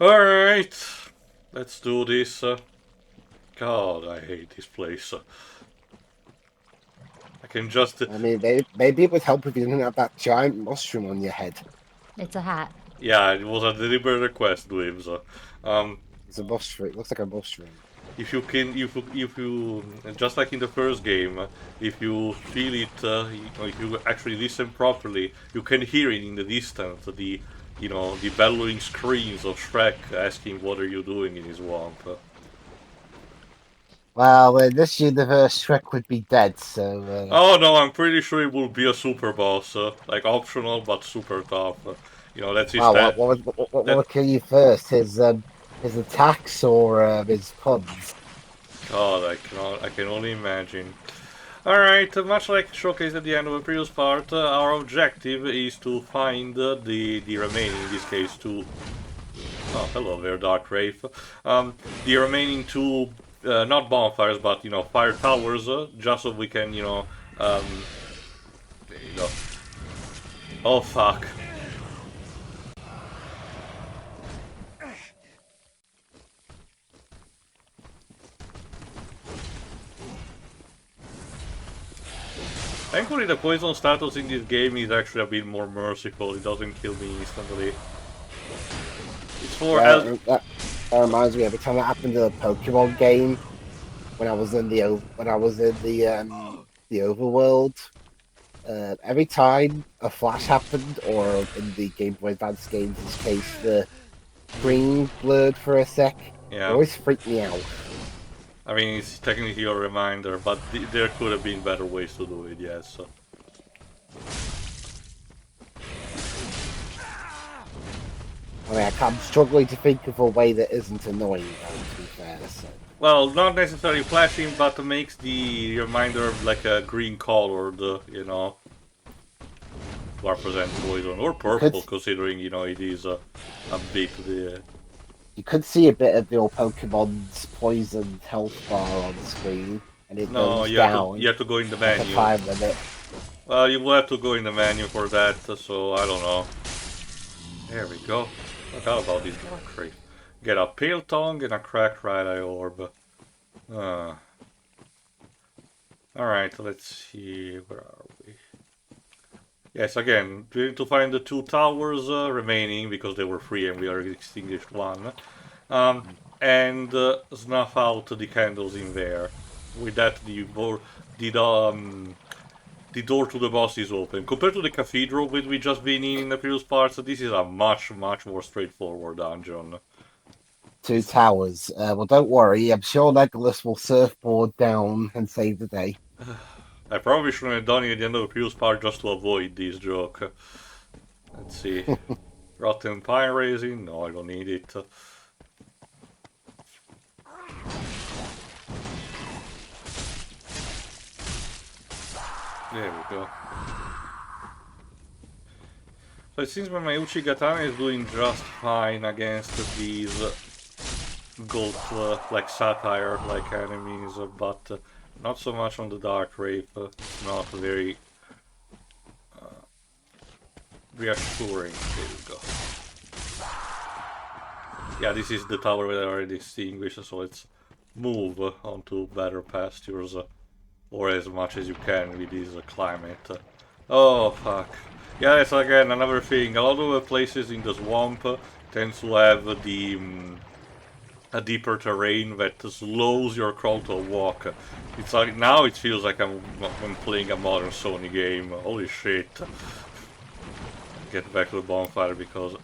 Alright, let's do this. God, I hate this place. I can just... I mean, maybe it would help if you didn't have that giant mushroom on your head. It's a hat. Yeah, it was a deliberate request, Dweebs. It's a mushroom. It looks like a mushroom. If you, just like in the first game, if you feel it, if you actually listen properly, you can hear it in the distance, the bellowing screams of Shrek asking what are you doing in his swamp. Well, in this universe, Shrek would be dead, so... Oh no, I'm pretty sure it will be a super boss, like optional but super tough. That's his Wow, stat. what That will kill you first? His attacks or his puns? God, I can only imagine. Alright, much like showcased at the end of the previous part, our objective is to find the remaining, in this case, two... Oh, hello there, Dark Wraith. The remaining two, not bonfires, but, fire towers, just so we can, there you go. Oh, fuck. Thankfully, the poison status in this game is actually a bit more merciful. It doesn't kill me instantly. It's for That reminds me, every time that happened in a Pokemon game, when I was in the overworld, every time a flash happened, or in the Game Boy Advance games, in this case, the screen blurred for a sec, it Yeah. always freaked me out. I mean, it's technically a reminder, but there could have been better ways to do it, yes. I mean, I'm struggling to think of a way that isn't annoying, though, to be fair. So. Well, not necessarily flashing, but makes the reminder like a green color, to represent poison, or purple, considering, it is a bit the... You could see a bit of your Pokemon's poison health bar on the screen, and it goes down. You have to go in the menu. Like a 5 minute. Well, you will have to go in the menu for that, so I don't know. There we go. Forgot about this Dark Wraith. Get a pale tongue and a cracked red eye orb. Alright, let's see, where are we? Yes, again, we need to find the two towers remaining, because they were free and we already extinguished one. And snuff out the candles in there. With that, the door to the boss is open. Compared to the Cathedral that we just been in the previous parts, this is a much more straightforward dungeon. 2 towers. Well, don't worry. I'm sure Legolas will surfboard down and save the day. I probably shouldn't have done it at the end of the previous part just to avoid this joke. Let's see. Rotten pine raising? No, I don't need it. There we go. So it seems my Uchigatame is doing just fine against these gold, like satire-like enemies, but not so much on the Dark Wraith. It's not very reassuring. There we go. Yeah, this is the tower that I already extinguished, so let's move onto better pastures. Or as much as you can with this climate. Oh, fuck. Yeah, that's again another thing. A lot of the places in the swamp tends to have a deeper terrain that slows your crawl to a walk. It's like, now it feels like I'm playing a modern Sony game. Holy shit. Get back to the bonfire because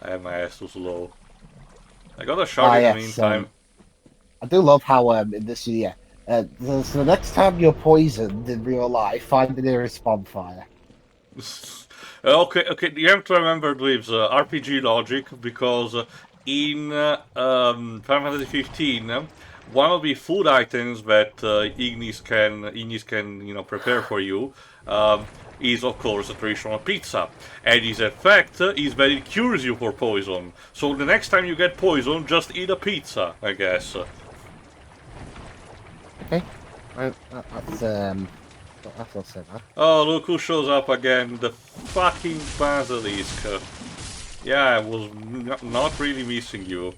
I have my ass too slow. I got a shot in the meantime. I do love how in this year, so the next time you're poisoned in real life, find the nearest bonfire. Okay, you have to remember, Dweebs, RPG logic, because in Final Fantasy 15, one of the food items that Ignis can prepare for you is, of course, a traditional pizza. And its effect is that it cures you for poison. So the next time you get poison, just eat a pizza, I guess. Okay. That's Oh, look who shows up again, the fucking Basilisk. Yeah, I was not really missing you.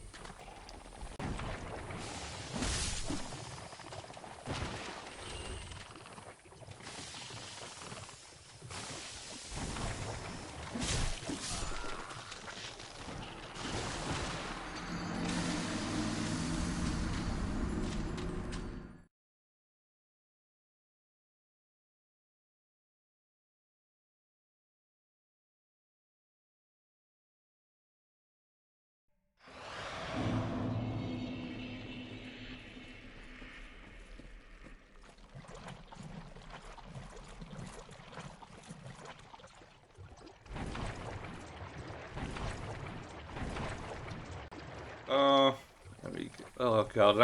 Uh, oh god,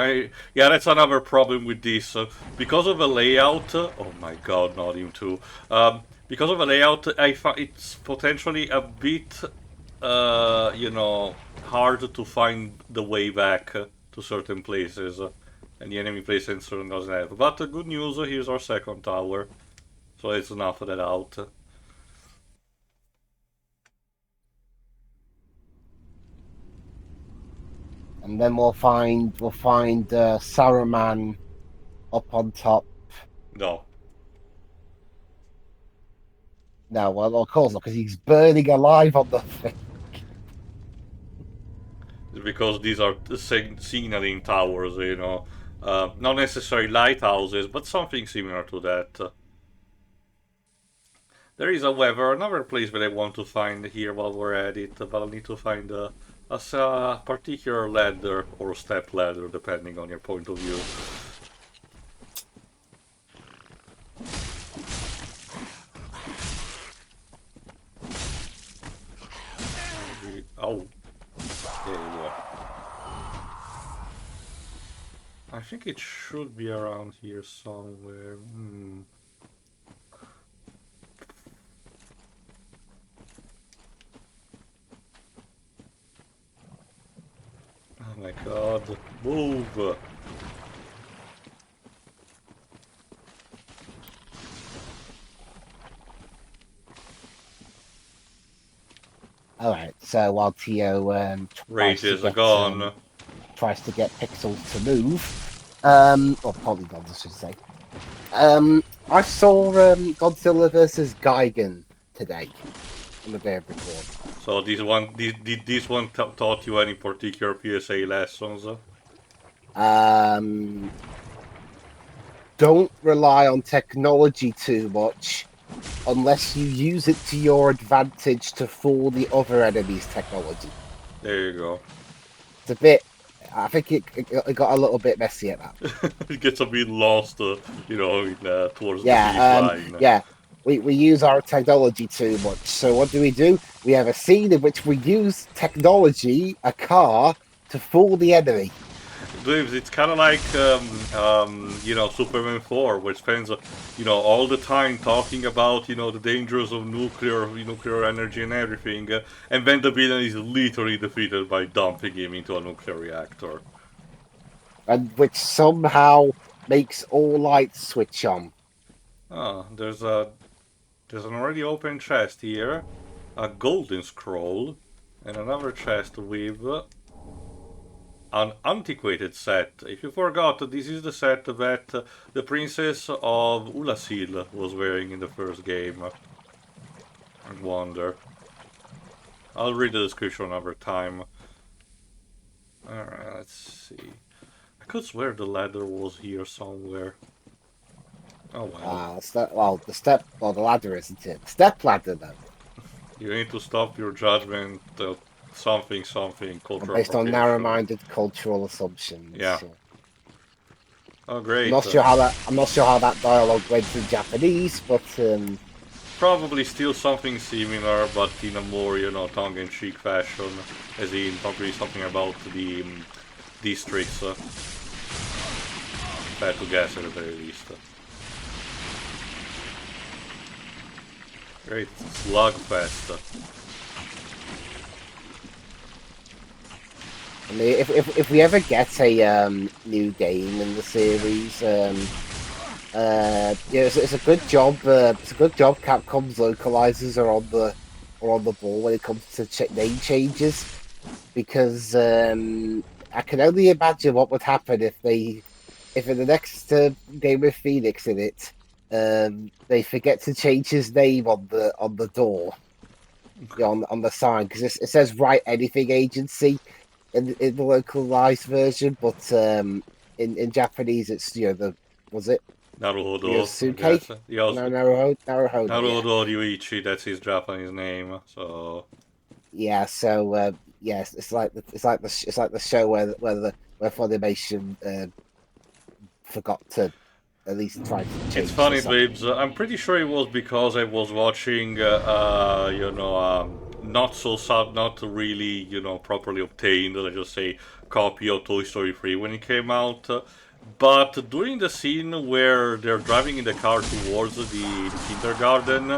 yeah, that's another problem with this. Because of the layout, oh my god, not him too. Because of the layout, I find it's potentially a bit, you know, hard to find the way back to certain places, and the enemy place in certain doesn't have. But good news, here's our second tower, so it's enough of that out. And then we'll find Saruman up on top. No, No, well, of course not, because he's burning alive on the thing. because these are signaling towers, you know. Not necessarily lighthouses, but something similar to that. There is, however, another place that I want to find here while we're at it, but I'll need to find a particular ladder or step ladder, depending on your point of view. Oh, there you go. I think it should be around here somewhere. Oh my god, move! All right. So while Teo Rage is gone. tries to get pixels to move, or polygons, I should say. I saw Godzilla versus Gigan today on the day of recording. So this one taught you any particular PSA lessons? Don't rely on technology too much unless you use it to your advantage to fool the other enemy's technology. There you go. It's a bit. I think it got a little bit messy at that. It gets a bit lost, you know, towards the Yeah, finish line. yeah. We use our technology too much. So what do? We have a scene in which we use technology, a car, to fool the enemy. It's kind of like, you know, Superman 4, which spends, you know, all the time talking about, you know, the dangers of nuclear energy and everything, and then the villain is literally defeated by dumping him into a nuclear reactor. And which somehow makes all lights switch on. Ah, there's an already open chest here, a golden scroll, and another chest with an antiquated set. If you forgot, this is the set that the Princess of Ulasil was wearing in the first game. I wonder. I'll read the description another time. Alright, let's see. I could swear the ladder was here somewhere. Oh well. The ladder isn't it? Step ladder though. You need to stop your judgment something cultural Based on appropriation. narrow-minded cultural assumptions. Yeah. Oh great. I'm not sure how that dialogue went in Japanese, but Probably still something similar, but in a more, you know, tongue-in-cheek fashion, as in probably something about the districts. If I had to guess at the very least. Great, slugfest. I mean, if we ever get a new game in the series, yeah, it's a good job. It's a good job. Capcom's localizers are or on the ball when it comes to name changes, because I can only imagine what would happen if in the next game with Phoenix in it, they forget to change his name on the door, on the sign, because it says "Write Anything Agency" in the localized version, but in Japanese it's the was it Naruhodo, I Ryosuke? guess. Yes, No, Naruhodo, yeah. Naruhodo Ryuichi, that's his Japanese name. So Yeah, so yes, it's like the show where Funimation forgot to at least try to it's change the funny, song. babes. I'm pretty sure it was because I was watching, not so sub, not really, properly obtained, let's just say, copy of Toy Story 3 when it came out. But during the scene where they're driving in the car towards the kindergarten,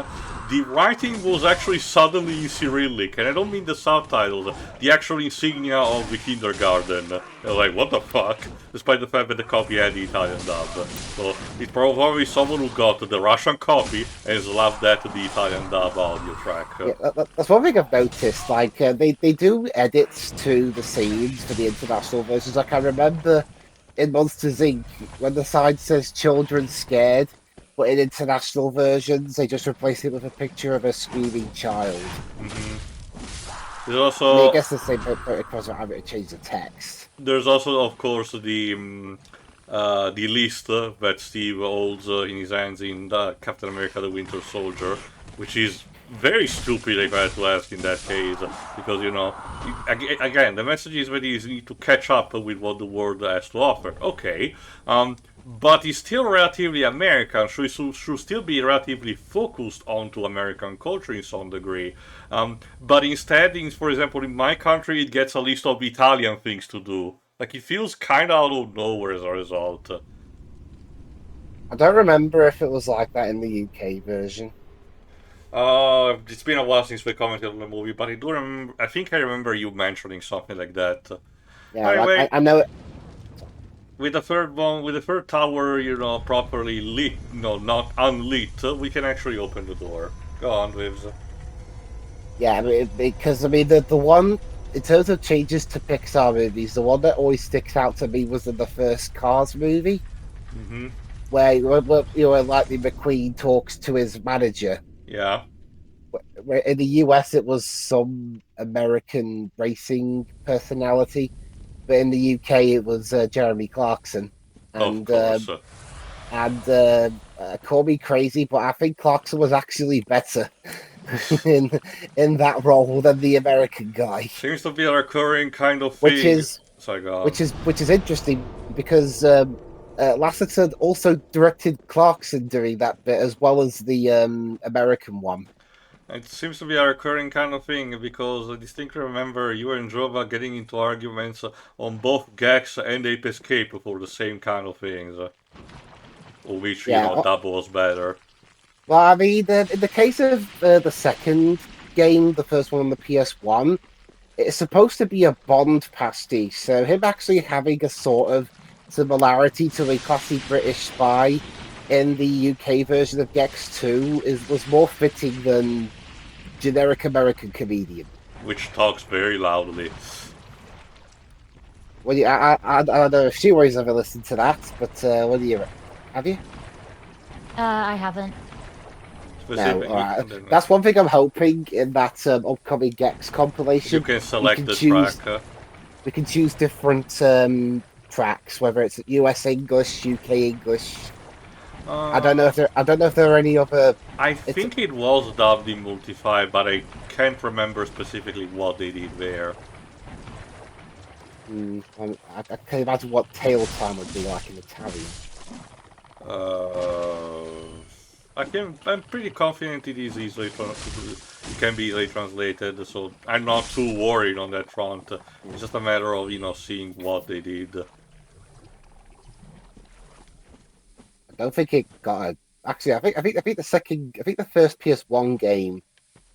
the writing was actually suddenly in Cyrillic, and I don't mean the subtitles, the actual insignia of the kindergarten. Like, what the fuck? Despite the fact that the copy had the Italian dub. So, it's probably someone who got the Russian copy and slapped that to the Italian dub audio track. Yeah, that's one thing I've noticed. Like they do edits to the scenes for the international versions. Like I remember in Monsters Inc. when the sign says "Children Scared," but in international versions they just replace it with a picture of a screaming child. There's I mean, I also guess the same because of having to change the text. There's also, of course, the list that Steve holds in his hands in Captain America: The Winter Soldier, which is very stupid if I had to ask in that case, because again, the message is that you need to catch up with what the world has to offer. Okay, but he's still relatively American, so he should still be relatively focused onto American culture in some degree. But instead, for example, in my country, it gets a list of Italian things to do. Like, it feels kind of out of nowhere as a result. I don't remember if it was like that in the UK version. It's been a while since we commented on the movie, but I do remember. I think I remember you mentioning something like that. Yeah, like Anyway, I know it. with the third one, with the third tower, properly lit, no, not unlit, we can actually open the door. Go on, Vivs. Yeah, I mean, because I mean the one in terms of changes to Pixar movies, the one that always sticks out to me was in the first Cars movie, Mm-hmm. where Lightning McQueen talks to his manager. Yeah. Where in the US it was some American racing personality, but in the UK it was Jeremy Clarkson, Of and course. call me crazy, but I think Clarkson was actually better in in that role than the American guy, Seems to be a recurring kind of which thing. is Sorry, go on. which is interesting because Lasseter also directed Clarkson doing that bit as well as the American one. It seems to be a recurring kind of thing because I distinctly remember you and Jova getting into arguments on both Gex and Ape Escape for the same kind of things. Of which, Yeah, Dub was better. well, I mean, in the case of the second game, the first one on the PS1, it's supposed to be a Bond pastiche. So him actually having a sort of similarity to a classic British spy in the UK version of Gex 2 was more fitting than generic American comedian. Which talks very loudly. Well, I don't know if she always ever listened to that, but what do you have you? I haven't. No, all Specifically, right. That's one thing I'm hoping in that upcoming Gex you compilation. can select the choose track. we can choose different tracks, whether it's US English, UK English. I don't know if there are any other. I It's think it was dubbed in Multify, but I can't remember specifically what they did there. I can imagine what tail time would be like in Italian. Uh, I'm pretty confident it is it can be easily translated, so I'm not too worried on that front. It's just a matter of seeing what they did. I don't think it got a. Actually, I think the first PS1 game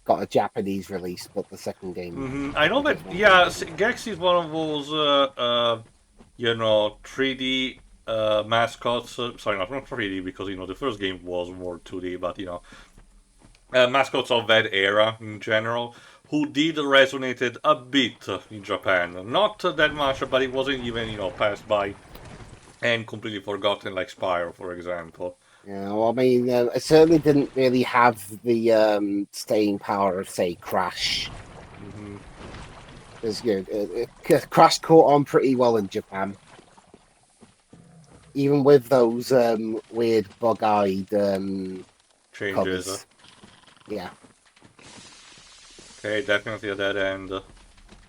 got a Japanese release, but the second game. I know that. PS1 Yeah, game didn't. Gex is one of those 3D mascots. Sorry, not 3D because the first game was more 2D, but mascots of that era in general, who did resonated a bit in Japan. Not that much, but it wasn't even, passed by and completely forgotten like Spyro, for example. Yeah, well, I mean, it certainly didn't really have the staying power of, say, Crash. Hmm. Because Crash caught on pretty well in Japan, even with those weird bug-eyed Changes. colours. Yeah. Okay, definitely a dead end.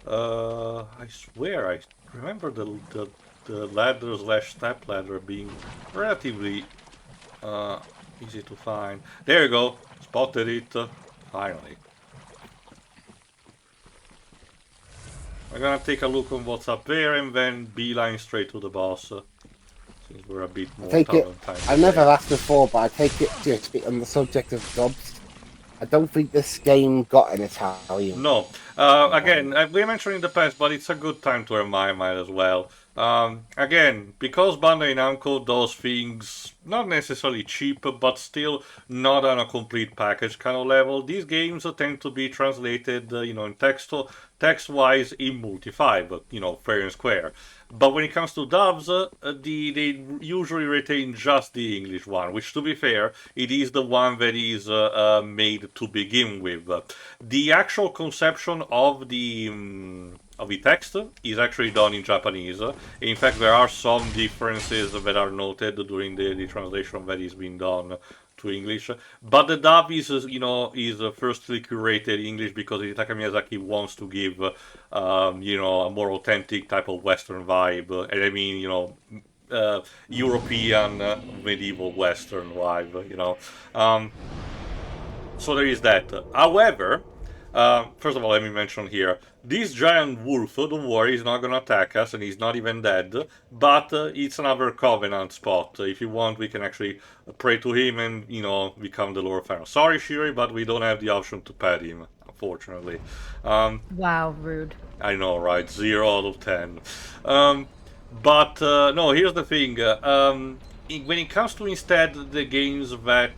I swear I remember the ladder slash step ladder being relatively easy to find. There you go, spotted it. Finally. I'm gonna take a look on what's up there and then beeline straight to the boss. Since we're a bit I more take it. time. I've never asked before, but I take it to on the subject of dubs. I don't think this game got an Italian. No. Again, we mentioned in the past, but it's a good time to remind as well. Again, because Bandai Namco does things not necessarily cheap, but still not on a complete package kind of level, these games tend to be translated, in text-wise in multi-5, fair and square. But when it comes to dubs, they usually retain just the English one, which, to be fair, it is the one that is made to begin with. The actual conception of the text is actually done in Japanese. In fact, there are some differences that are noted during the translation that is being done to English. But the dub is, firstly curated English because Hidetaka Miyazaki wants to give, a more authentic type of Western vibe. And I mean, European medieval Western vibe. So there is that. However, first of all, let me mention here, this giant wolf, don't worry, he's not gonna attack us, and he's not even dead, but it's another Covenant spot. If you want, we can actually pray to him and, become the Lord of Farror. Sorry, Shiri, but we don't have the option to pet him, unfortunately. Wow, rude. I know, right? 0 out of 10. But no, here's the thing. When it comes to instead the games that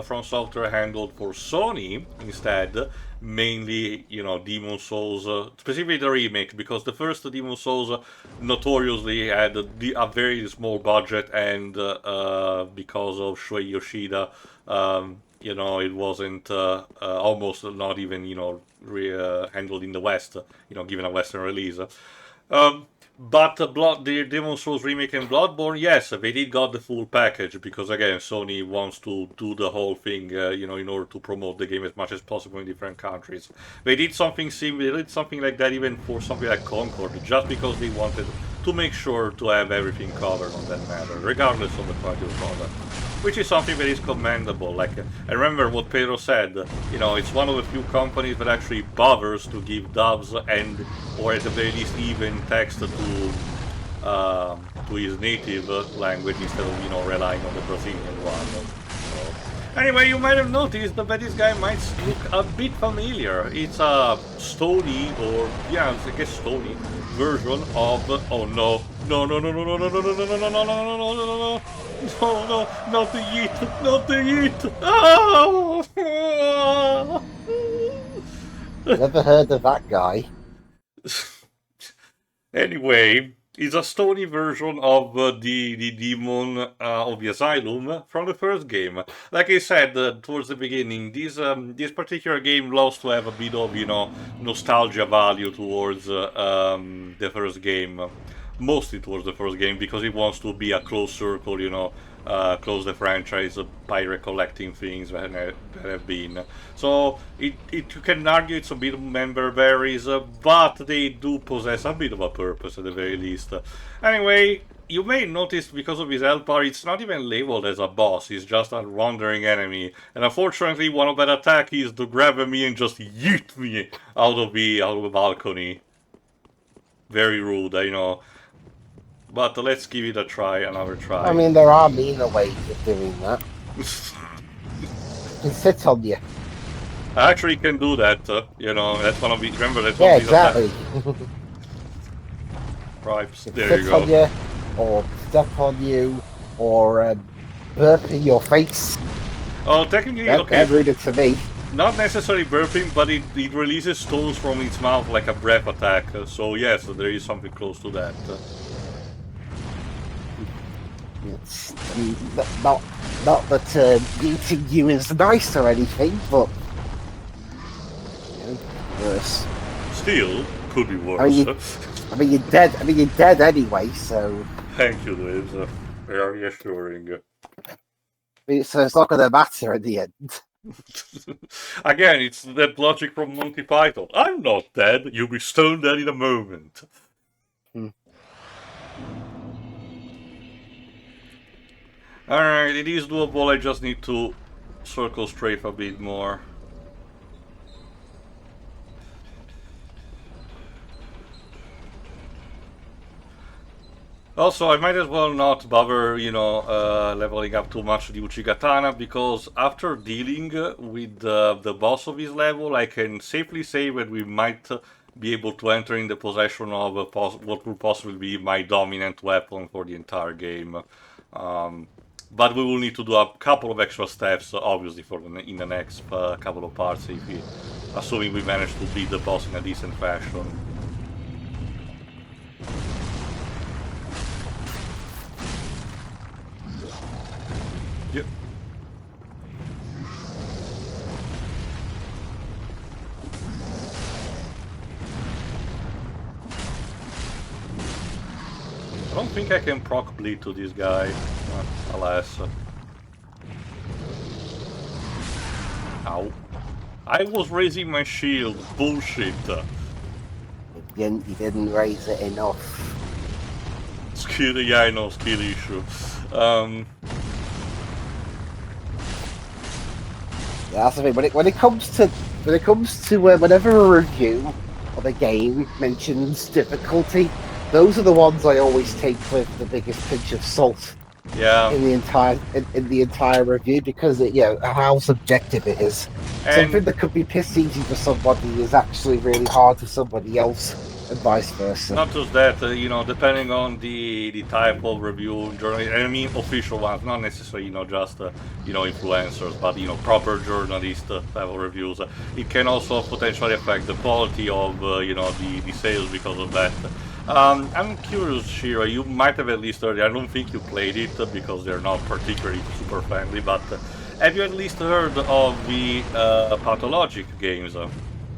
From Software handled for Sony, instead, mainly, Demon Souls, specifically the remake, because the first Demon Souls notoriously had a very small budget, and because of Shuei Yoshida, it wasn't almost not even, handled in the West, given a Western release. But the Demon Souls remake and Bloodborne, yes, they did got the full package because again, Sony wants to do the whole thing, in order to promote the game as much as possible in different countries. They did something similar, they did something like that even for something like Concord, just because they wanted to make sure to have everything covered on that matter, regardless of the quality of the product. Which is something that is commendable. Like, I remember what Pedro said, it's one of the few companies that actually bothers to give dubs and, or at the very least, even text to his native language instead of, relying on the Brazilian one. So, anyway, you might have noticed that this guy might look a bit familiar. It's a stony, or, yeah, I guess stony, version of, oh no, no, no, no, no, no, no, no, no, no, no, no, no, no, no, no, no, no. No, no, not the yeet, not the yeet. Oh! Never heard of that guy. Anyway, it's a stony version of the demon of the asylum from the first game. Like I said towards the beginning, this particular game loves to have a bit of nostalgia value towards the first game. Mostly towards the first game because it wants to be a close circle, close the franchise by recollecting things that have been. So you can argue it's a bit of member berries, but they do possess a bit of a purpose at the very least. Anyway, you may notice because of his health bar, it's not even labeled as a boss, it's just a wandering enemy. And unfortunately, one of that attack is to grab me and just yeet me out of the balcony. Very rude, I know. But let's give it a try, another try. I mean, there are meaner ways of doing that. Can sit on you. I actually can do that, that's one of the, remember that's Yeah, one of the exactly. Stripes, Can there you sit go. on you, or step on you, or burp in your face. Oh, technically, They're okay. rude to me. Not necessarily burping, but it releases stones from its mouth like a breath attack. So yes, there is something close to that. It's not that eating you is nice or anything, but worse. Still, could be worse. I mean, you're dead. I mean, you're dead anyway. So Thank you, Liz. Very reassuring. so it's not going to matter in the end. Again, it's that logic from Monty Python. I'm not dead. You'll be stone dead in a moment. Alright, it is doable. I just need to circle strafe a bit more. Also, I might as well not bother, leveling up too much the Uchigatana, because after dealing with the boss of his level, I can safely say that we might be able to enter in the possession of what will possibly be my dominant weapon for the entire game. But we will need to do a couple of extra steps, obviously, in the next couple of parts, assuming we manage to beat the boss in a decent fashion. Yep. I don't think I can proc bleed to this guy, alas. Ow. I was raising my shield, bullshit. You didn't raise it enough. Skill, yeah, I know, skill issue. Yeah, that's the thing. When it comes to whenever a review of a game mentions difficulty, those are the ones I always take with the biggest pinch of salt. Yeah. In the entire review, because how subjective it is. And something that could be piss easy for somebody is actually really hard for somebody else, and vice versa. Not just that, depending on the type of review journalist, I mean official ones, not necessarily just influencers, but proper journalist level reviews. It can also potentially affect the quality of the sales because of that. I'm curious, Shira, you might have at least heard, I don't think you played it because they're not particularly super friendly, but have you at least heard of the Pathologic games?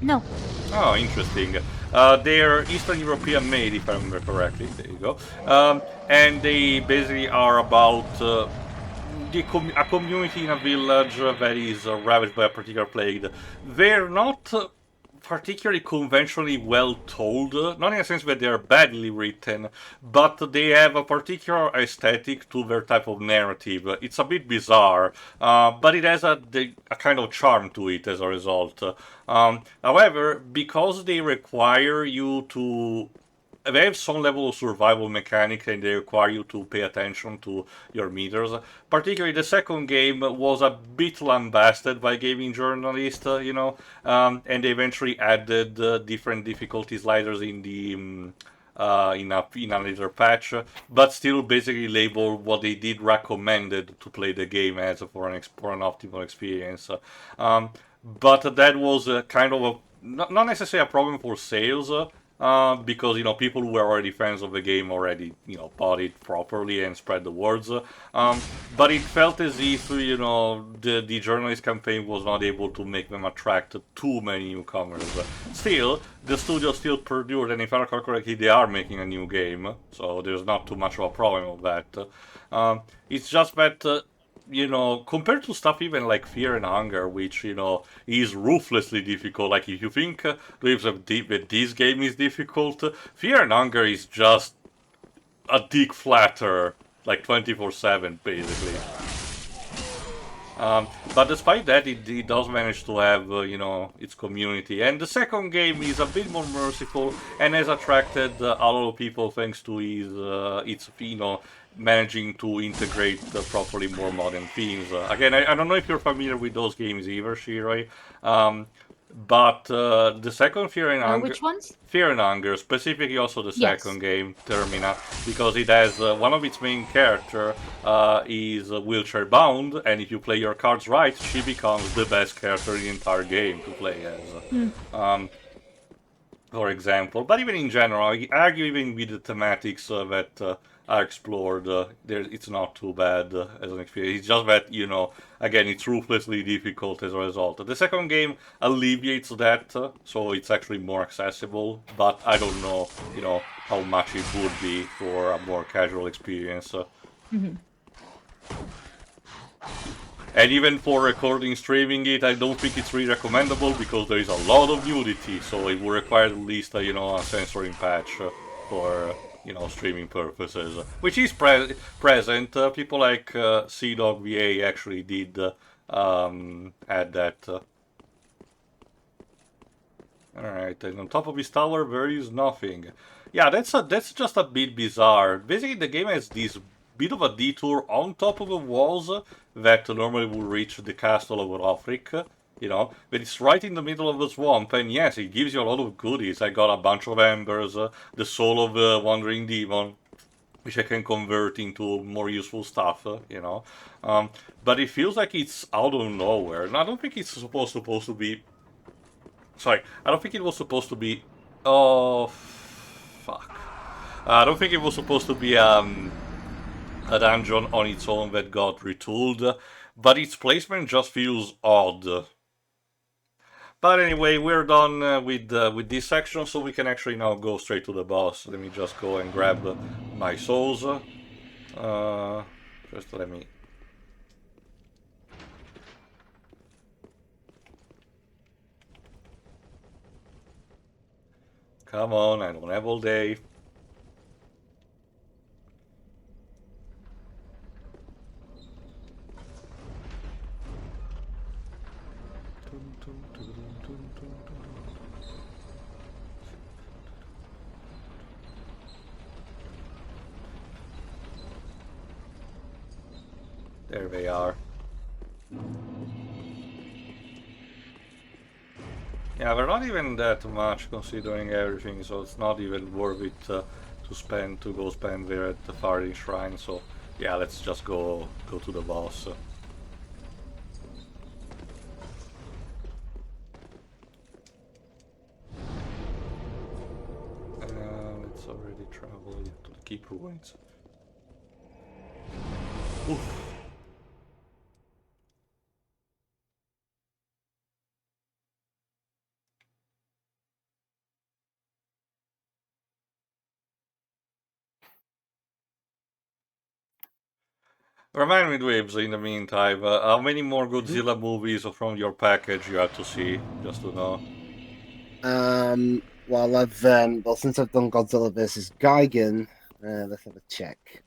No. Oh, interesting. They're Eastern European made, if I remember correctly. There you go. And they basically are about a community in a village that is ravaged by a particular plague. They're not particularly conventionally well told, not in a sense that they are badly written, but they have a particular aesthetic to their type of narrative. It's a bit bizarre, but it has a kind of charm to it as a result. However, because they require you to they have some level of survival mechanic and they require you to pay attention to your meters. Particularly the second game was a bit lambasted by gaming journalists, and they eventually added different difficulty sliders in the in a later patch, but still basically labeled what they did recommended to play the game as for an optimal experience. But that was kind of not necessarily a problem for sales. Because people who were already fans of the game already bought it properly and spread the words, but it felt as if the journalist campaign was not able to make them attract too many newcomers. Still, the studio still produced, and if I recall correctly, they are making a new game, so there's not too much of a problem with that. It's just that compared to stuff even like Fear and Hunger, which, is ruthlessly difficult, like if you think that this game is difficult, Fear and Hunger is just a dick flatter, like 24/7, basically. But despite that, it does manage to have, its community. And the second game is a bit more merciful and has attracted a lot of people thanks to its managing to integrate properly more modern themes. Again, I don't know if you're familiar with those games either, Shirai. But the second Fear and Hunger, Which ones? Fear and Hunger, specifically also the Yes. second game, Termina, because it has one of its main character is wheelchair bound, and if you play your cards right, she becomes the best character in the entire game to play as. For example, but even in general, I argue even with the thematics that are explored, it's not too bad as an experience. It's just that, again, it's ruthlessly difficult as a result. The second game alleviates that, so it's actually more accessible, but I don't know, how much it would be for a more casual experience. And even for recording, streaming it, I don't think it's really recommendable because there is a lot of nudity, so it would require at least, a censoring patch for, streaming purposes. Which is present. People like CDog VA actually did add that. Alright, and on top of this tower there is nothing. Yeah, that's just a bit bizarre. Basically, the game has this bit of a detour on top of the walls that normally would reach the castle of Rofric, but it's right in the middle of the swamp, and yes, it gives you a lot of goodies. I got a bunch of embers, the soul of the wandering demon, which I can convert into more useful stuff, but it feels like it's out of nowhere, and I don't think it's supposed to be... Sorry, I don't think it was supposed to be... Oh, fuck. I don't think it was supposed to be a dungeon on its own that got retooled, but its placement just feels odd. But anyway, we're done with this section, so we can actually now go straight to the boss. Let me just go and grab my souls. Just let me... Come on, I don't have all day. There they are. Yeah, they're not even that much considering everything, so it's not even worth it to go spend there at the Farror Shrine. So yeah, let's just go to the boss. Let's already travel to the keep ruins. Oof. Remind me, Dweebs, in the meantime, how many more Godzilla movies from your package you have to see, just to know? Well, since I've done Godzilla versus Gigan, let's have a check.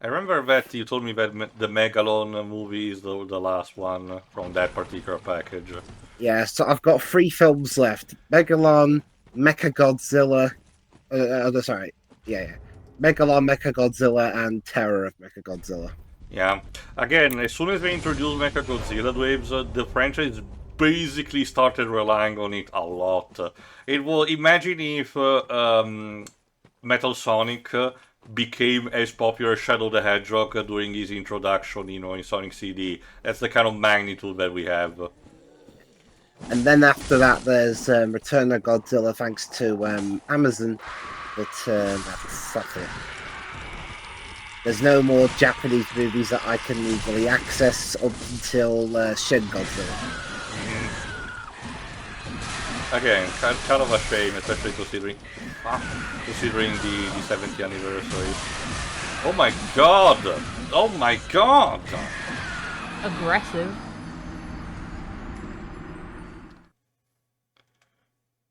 I remember that you told me that the Megalon movie is the last one from that particular package. Yeah, so I've got 3 films left: Megalon, Mechagodzilla. Sorry, yeah. Megalon, Mechagodzilla, and Terror of Mechagodzilla. Yeah. Again, as soon as they introduced Mechagodzilla waves, the franchise basically started relying on it a lot. Imagine if Metal Sonic became as popular as Shadow the Hedgehog during his introduction, in Sonic CD. That's the kind of magnitude that we have. And then after that, there's Return of Godzilla, thanks to Amazon. But that's it. There's no more Japanese movies that I can legally access up until Shin Godzilla. Again, kind of a shame, especially considering the 70th anniversary. Oh my god! Oh my god! Aggressive.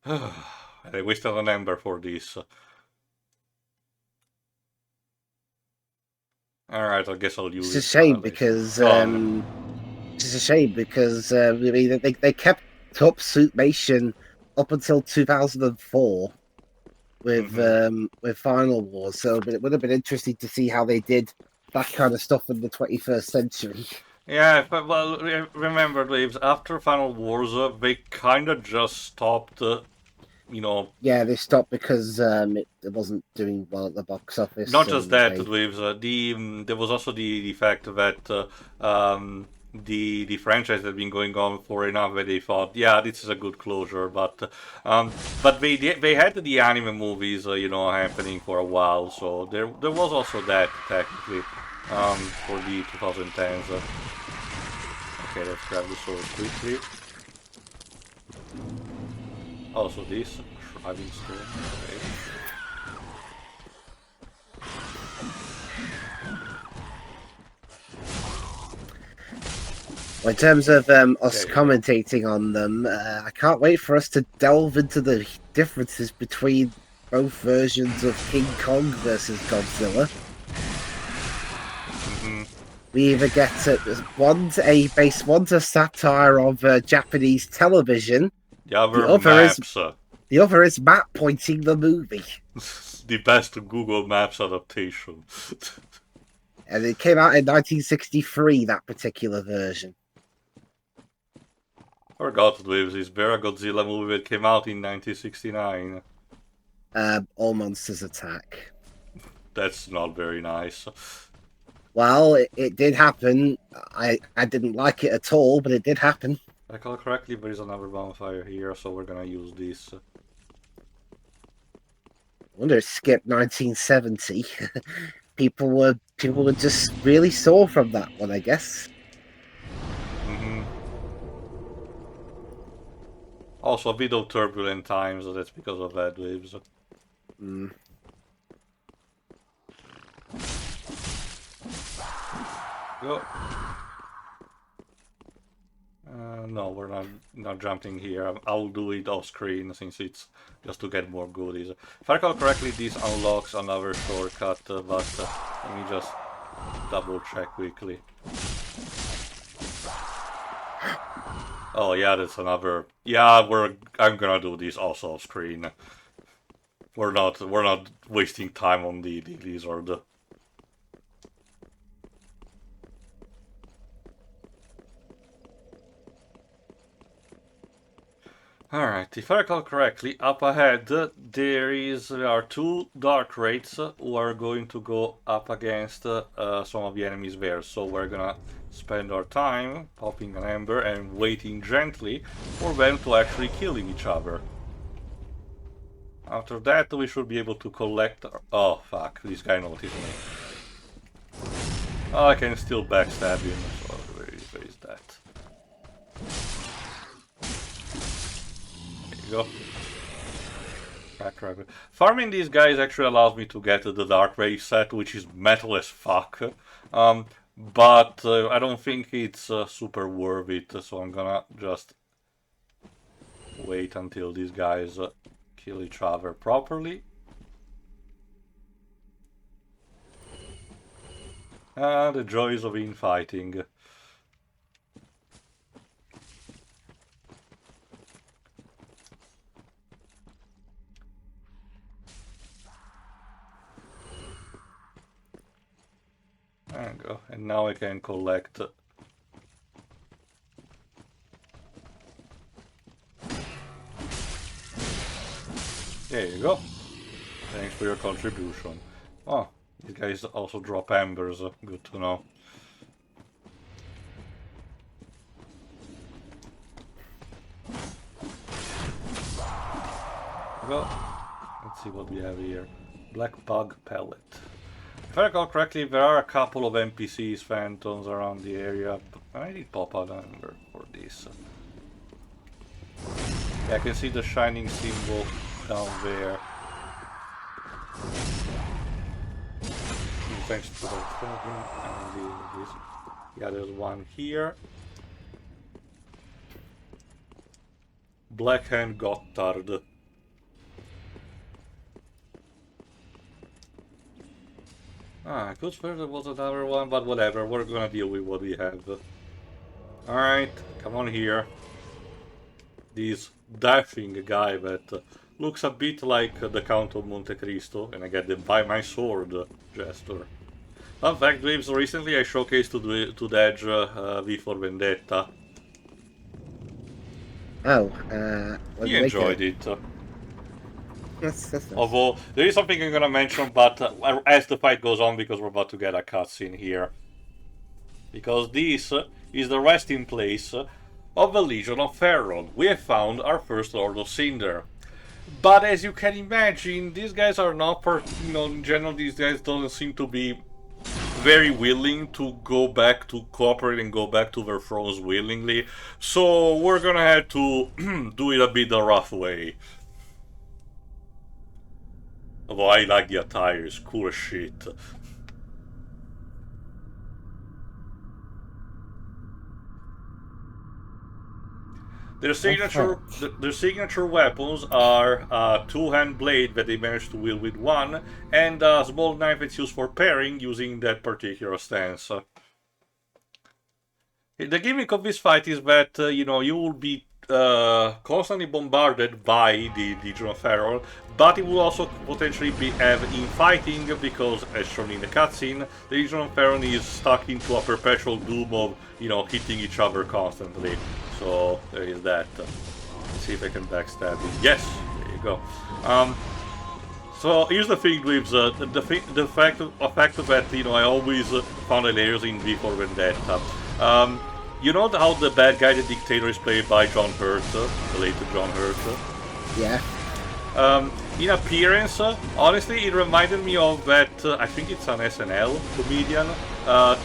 I wasted an ember for this. Alright, I guess I'll use it. It's a shame because they kept up Suitmation up until 2004 with Final Wars. So, but it would have been interesting to see how they did that kind of stuff in the 21st century. Yeah, but, well, remember, Waves, after Final Wars, they kind of just stopped, you know, Yeah, they stopped because it wasn't doing well at the box office, not just and that, they Waves, there was also the fact that the franchise had been going on for enough that they thought, yeah, this is a good closure, but they had the anime movies, you know, happening for a while, so there was also that, technically, for the 2010s. Okay, let's grab the sword quickly. Also this, shriving stone, okay. Well, in terms of us There you go. commentating on them, I can't wait for us to delve into the differences between both versions of King Kong versus Godzilla. We either get one's a satire of Japanese television. The The other other is maps, the other is map pointing the movie, the best Google Maps adaptation. and it came out in 1963. That particular version. Forgot to live this Vera Godzilla movie that came out in 1969. All Monsters Attack. That's not very nice. Well, it did happen. I didn't like it at all, but it did happen. If I recall correctly, there is another bonfire here, so we're gonna use this. I wonder if skip 1970. people were just really sore from that one, I guess. Also, a bit of turbulent times, so that's because of that waves. Mm. Go. No, we're not jumping here. I'll do it off screen since it's just to get more goodies. If I recall correctly, this unlocks another shortcut, but let me just double check quickly. Oh yeah, that's another. Yeah, I'm gonna do this also off screen. We're not wasting time on the lizard. Alright, if I recall correctly, up ahead there are two dark wraiths who are going to go up against some of the enemies there. So we're gonna spend our time popping an ember and waiting gently for them to actually killing each other. After that we should be able to collect oh fuck, this guy noticed me. Oh, I can still backstab him, so where is that? Go. Farming these guys actually allows me to get the Dark Wraith set, which is metal as fuck. But I don't think it's super worth it, so I'm gonna just wait until these guys kill each other properly. The joys of infighting. There you go, and now I can collect. There you go. Thanks for your contribution. Oh, these guys also drop embers, good to know. Well, let's see what we have here. Black bug pellet. If I recall correctly, there are a couple of NPCs, phantoms around the area, but I need pop out ember for this. Yeah, I can see the shining symbol down there. Thanks to the yeah, there's one here. Blackhand Gotthard. Ah, I could swear there was another one, but whatever, we're gonna deal with what we have. Alright, come on here. This dashing guy that looks a bit like the Count of Monte Cristo, and I get the by my sword gesture. Fun fact, Waves, recently I showcased to Dej V for Vendetta. Oh, what He did they get enjoyed it. That's nice. Although, there is something I'm gonna mention, but as the fight goes on, because we're about to get a cutscene here. Because this is the resting place of the Legion of Farror. We have found our first Lord of Cinder. But as you can imagine, these guys are not, in general, these guys don't seem to be very willing to go back to cooperate and go back to their thrones willingly. So we're gonna have to do it a bit the rough way. Although I like the attire, it's cool as shit. Their signature weapons are a two-hand blade that they manage to wield with one, and a small knife that's used for parrying using that particular stance. The gimmick of this fight is that, you will be constantly bombarded by the Legion of Farror, but it will also potentially have infighting because, as shown in the cutscene, the Legion of Farror is stuck into a perpetual doom of, hitting each other constantly. So there is that. Let's see if I can backstab it. Yes, there you go. So here's the thing with the fact that I always found hilarious in V for Vendetta. You know how the bad guy, the dictator, is played by John Hurt, the late John Hurt? Yeah. In appearance, honestly, it reminded me of that, I think it's an SNL comedian,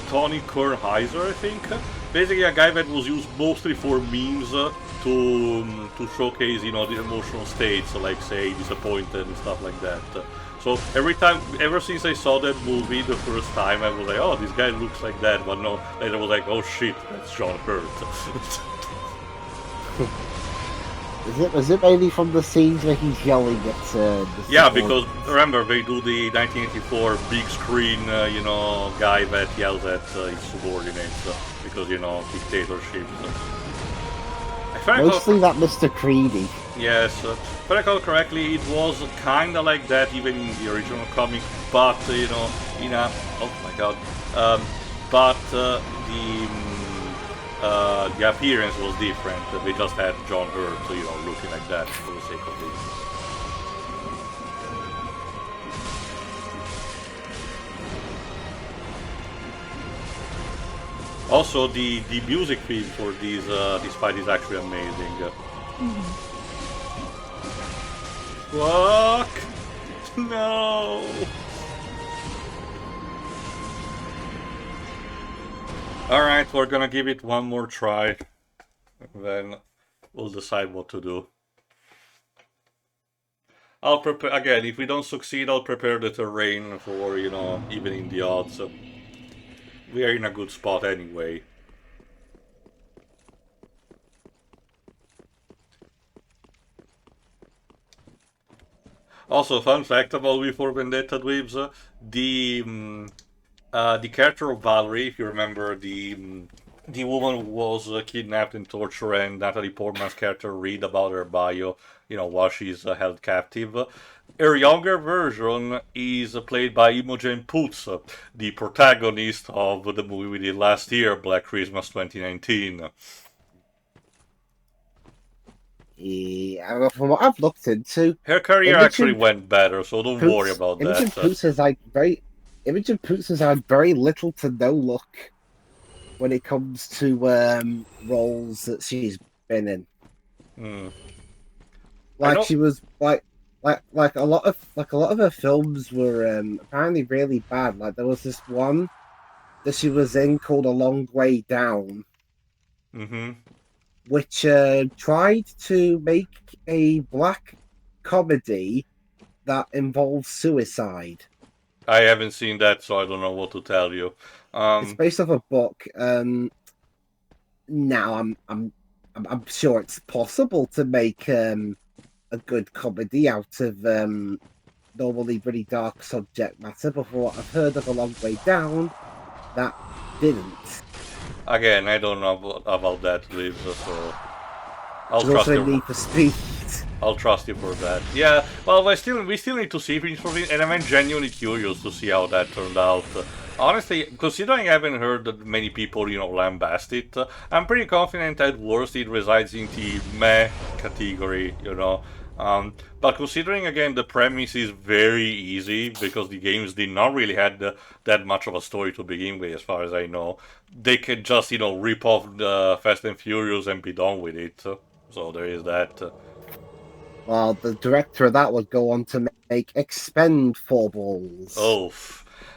Tony Kornheiser, I think. Basically a guy that was used mostly for memes to showcase, the emotional states, like, say, disappointed and stuff like that. So ever since I saw that movie the first time, I was like, oh, this guy looks like that, but no, later I was like, oh shit, that's John Hurt. Is it mainly from the scenes where he's yelling at the Yeah, because remember they do the 1984 big screen, guy that yells at his subordinates because dictatorship. Mostly that Mr. Creedy. Yes, if I recall correctly, it was kinda like that even in the original comic, but oh my god, but the appearance was different. They just had John Hurt, looking like that for the sake of it. Also, the music theme for this fight is actually amazing. Fuck! No! Alright, we're gonna give it one more try. Then we'll decide what to do. I'll prepare, again, if we don't succeed, I'll prepare the terrain for, even in the odds. We are in a good spot anyway. Also, fun fact about V for Vendetta Dweebs, the character of Valerie, if you remember, the woman who was kidnapped and tortured, and Natalie Portman's character read about her bio, while she's held captive. Her younger version is played by Imogen Poots, the protagonist of the movie we did last year, Black Christmas 2019. Yeah, from what I've looked into, Her career actually went better, so don't worry about that. Imogen Poots has had very little to no luck when it comes to roles that she's been in. She was like a lot of her films were apparently really bad. Like there was this one that she was in called A Long Way Down, which tried to make a black comedy that involves suicide. I haven't seen that, so I don't know what to tell you. It's based off a book. Now I'm sure it's possible to make a good comedy out of normally pretty dark subject matter, but for what I've heard of A Long Way Down, that didn't. Again, I don't know about that, Liz, so I'll There's trust also you. need for speed. I'll trust you for that. Yeah, well, we still need to see things for it, and I'm genuinely curious to see how that turned out. Honestly, considering I haven't heard that many people, lambast it, I'm pretty confident at worst it resides in the meh category, But considering again the premise is very easy because the games did not really had that much of a story to begin with, as far as I know, they can just rip off the Fast and Furious and be done with it. So there is that. Well, the director of that would go on to make Expendables. Oh.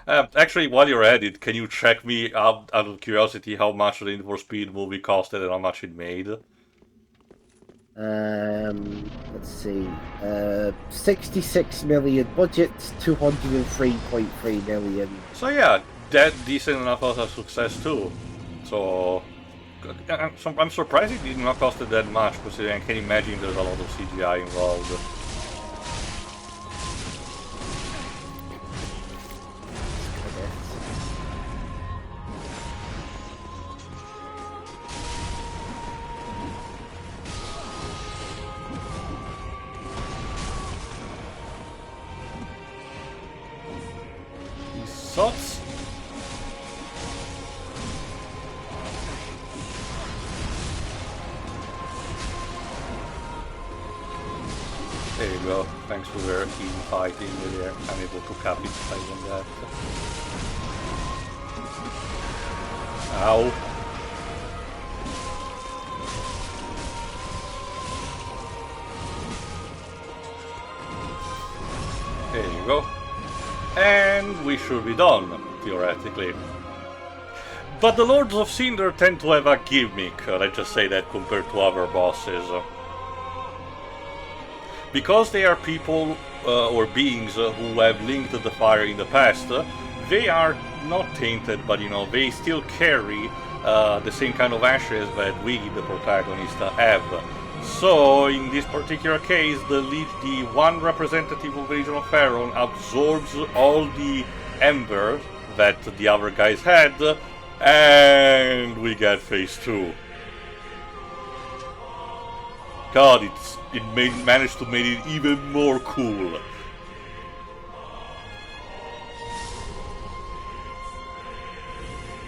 Actually, while you're at it, can you check me out of curiosity how much the Need for Speed movie costed and how much it made? Let's see. 66 million budget, 203.3 million. So yeah, that decent enough of a success too. So I'm surprised it did not cost that much, considering I can imagine there's a lot of CGI involved. Sots. There you go. Thanks for their team fighting. They're unable to capitalize on that. Ow. There you go. And we should be done, theoretically. But the Lords of Cinder tend to have a gimmick, let's just say that, compared to other bosses. Because they are people or beings who have linked the fire in the past, they are not tainted, but they still carry the same kind of ashes that we, the protagonist, have. So, in this particular case, the one representative of the Legion of Farror absorbs all the ember that the other guys had, and we get phase 2. God, it managed to make it even more cool.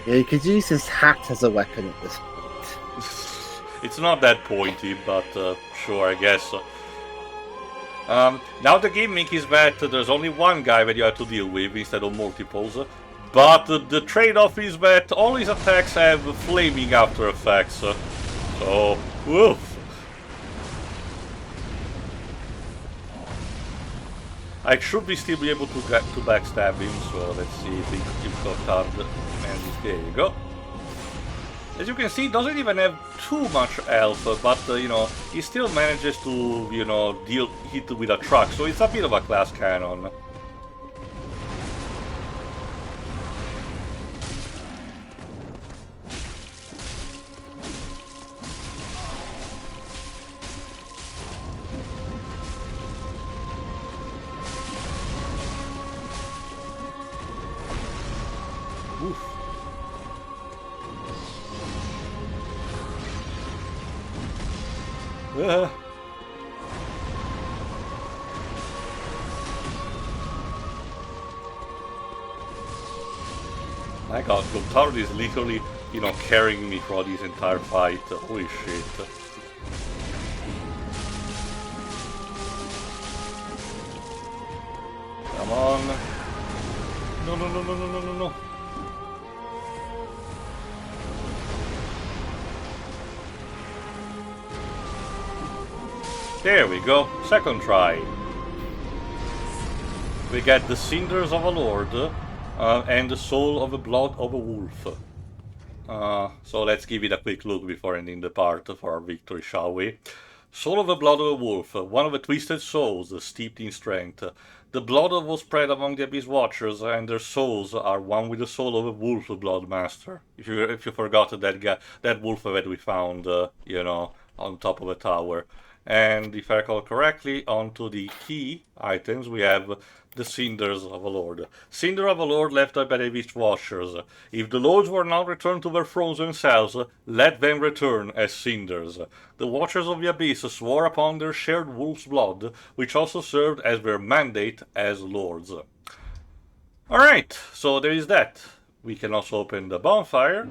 Yeah, you could use his hat as a weapon at this point. It's not that pointy, but sure, I guess. Now the gimmick is that there's only one guy that you have to deal with instead of multiples, but the trade-off is that all his attacks have flaming after effects. So, woof. I should still be able to backstab him, so let's see if he got hard. And there you go. As you can see, he doesn't even have too much health, but he still manages to hit with a truck, so it's a bit of a class cannon. Oof. My god, Gotthard is literally, carrying me throughout this entire fight. Holy shit. Come on. No, no, no, no, no, no, no, no. There we go, second try. We get the cinders of a lord and the soul of the blood of a wolf. So let's give it a quick look before ending the part for our victory, shall we? Soul of the blood of a wolf, one of the twisted souls steeped in strength. The blood was spread among the Abyss Watchers, and their souls are one with the soul of a wolf blood master. If you forgot that wolf that we found, on top of the tower. And if I recall correctly, onto the key items we have the Cinders of a Lord. Cinder of a Lord left by the Abyss Watchers. If the Lords were not returned to their thrones themselves, let them return as Cinders. The Watchers of the Abyss swore upon their shared wolf's blood, which also served as their mandate as Lords. Alright, so there is that. we can also open the bonfire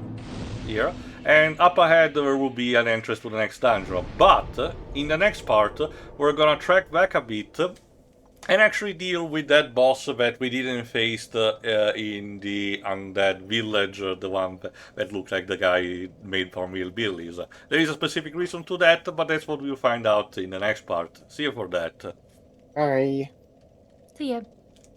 here, and up ahead there will be an entrance to the next dungeon. But in the next part, we're gonna track back a bit and actually deal with that boss that we didn't face in the undead village, the one that looked like the guy made from hillbillies. There is a specific reason to that, but that's what we'll find out in the next part. See you for that. Bye. See ya.